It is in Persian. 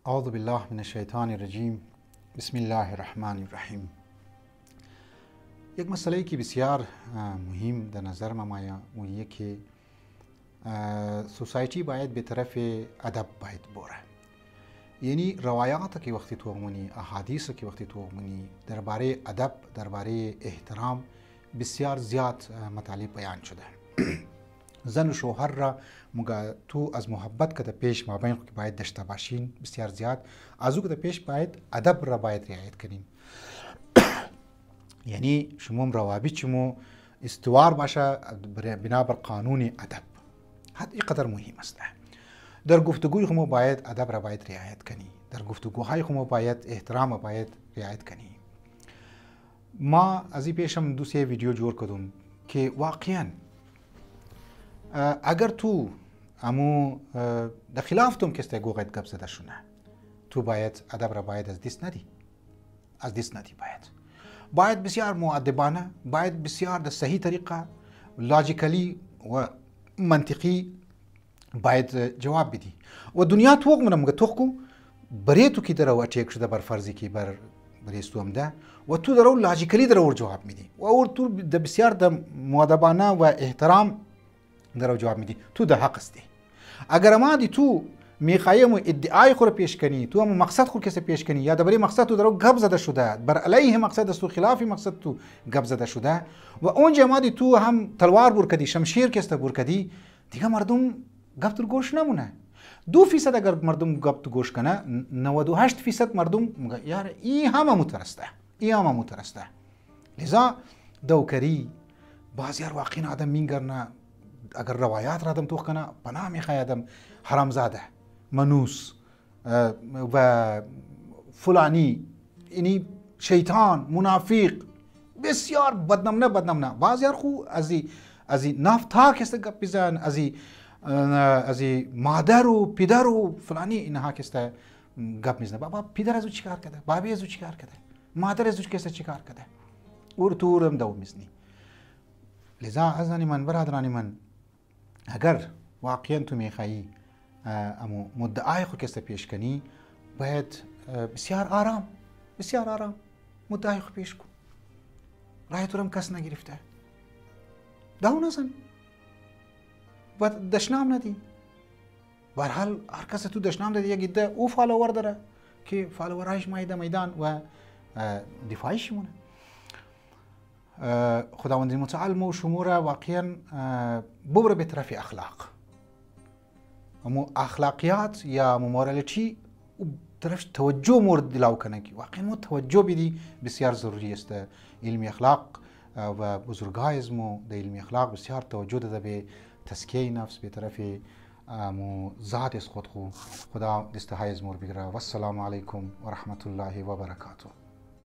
اعوذ بالله من الشیطان الرجیم. بسم الله الرحمن الرحیم. یک مسئله که بسیار مهم در نظر ما میآید که سوسایتی باید به طرف ادب باید بره. یعنی روایات که وقتی تو منی، احادیث که وقتی تو منی درباره ادب، درباره احترام بسیار زیاد مطالب بیان شده. زن و شوهر را مگه تو از محبت که پیش مابین که باید داشته باشین بسیار زیاد، از او که پیش باید ادب را باید رعایت کنیم. یعنی شما روابط شما استوار باشه بنابر قانون ادب. حتی اینقدر مهم است. در گفتگوی خما باید ادب را باید رعایت کنی. در گفتگوهای خما باید احترام را باید رعایت کنی. ما از این پیشم دو سه ویدیو جور کردم که واقعا اگر تو امو در خلاف توم کسی گوگت گپ زده شونه، تو باید ادب را باید از دست ندی. از دست ندی باید بسیار مؤدبانه، باید بسیار در صحیح طریقه لاجیکلی و منطقی باید جواب بدی. و دنیا توق منم مگه توقو بری تو کی در و اچیک شده بر فرضی کی بر بریستوم ده و تو در لاجیکلی در اور جواب میدی و اور تو در بسیار در مؤدبانه و احترام در جواب میدی. تو در حق استی. اگر ما دی تو میخوایم ادعای خود پیش کنی، تو هم مقصد خود کسی پیش کنی یا درباره مقصد تو درو گپ زده شده، بر علیه مقصد است و خلاف مقصد تو گپ زده شده و اونجا ما دی تو هم تلوار بور کدی، شمشیر کسته بور کدی، دیگه مردم گپ تو گوش نمونه. 2% اگر مردم گپ تو گوش کنه، 98% مردم یار این همه مترسته، این همه مترسته. لذا دوکری بعضی واقعا آدم میگرنه، اگر روایات را آدم توخ کنه پناه میخواه آدم حرامزاده، منوس و فلانی، یعنی شیطان، منافق، بسیار بدنمونه. بعضی خو از نفت ها کسته گپ بزن، از مادر و پدر و فلانی اینها کسته گپ میزنه. بابا پدر از او چیکار کرده؟ بابی از او چیکار کرده؟ مادر از او کسته چیکار کرده؟ اور تورم دو میزنی. لذا ازانی من برادرانی من، اگر واقعا تو میخوایی امو مدعای خود کسته پیش کنی، باید بسیار آرام مدعای خود پیش کن. رای تو رم کس نگرفته، داو نزن و دشنام ندی. برحال هر کس تو دشنام دادی یک ایده او فالوور داره که فالوورایش مایده میدان و دفاعیش مونه. خداوند متعال مو شما را واقعا ببره به طرف اخلاق. اما اخلاقیات یا مورالتی طرف توجه مورد دلاو کنه که واقعا مو توجه بدی بسیار ضروری است. علم اخلاق و بزرگای اسمو در علم اخلاق بسیار توجه داده به تزکیه نفس به طرف ذات از خود. خدا دسته های از مور بگیره. و السلام علیکم و رحمت الله و برکاته.